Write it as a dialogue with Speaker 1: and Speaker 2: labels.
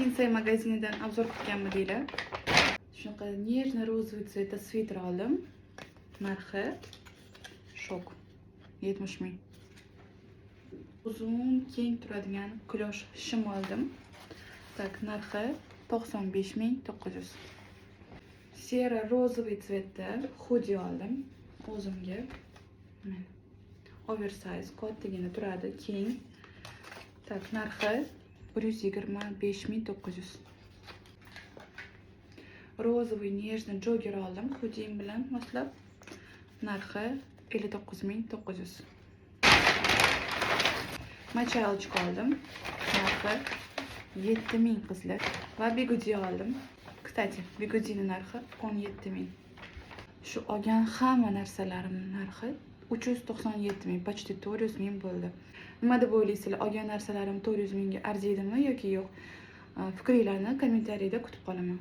Speaker 1: Kinsey magazinidan obzor qilganmidinglar? Shunaqa нежно розовый цвета sviter oldim. Narxi shok. 70 ming. Uzun, keng turadigan kulosh shim oldim. Tak, narxi 95.900. Sera розовый цветda hoodie oldim o'zimga. Mana. Oversize, kattagina turadi, keng. Tak, narxi 125.900. Розовый нежный jogger oldim, hoodie bilan moslab. Narxi 59.900. Machalchik oldim. Narxi 7000 qizlar va bigudi oldim. Kstati, bigudini narxi 17000. Shu olgan hamma narsalarimning narxi 397 ming, почти 400 ming bo'ldi. Nima deb o'ylaysizlar? Olgan narsalarim 400 mingga arziydimi yoki yo'q? Fikringlarni kommentariyada kutib qolaman.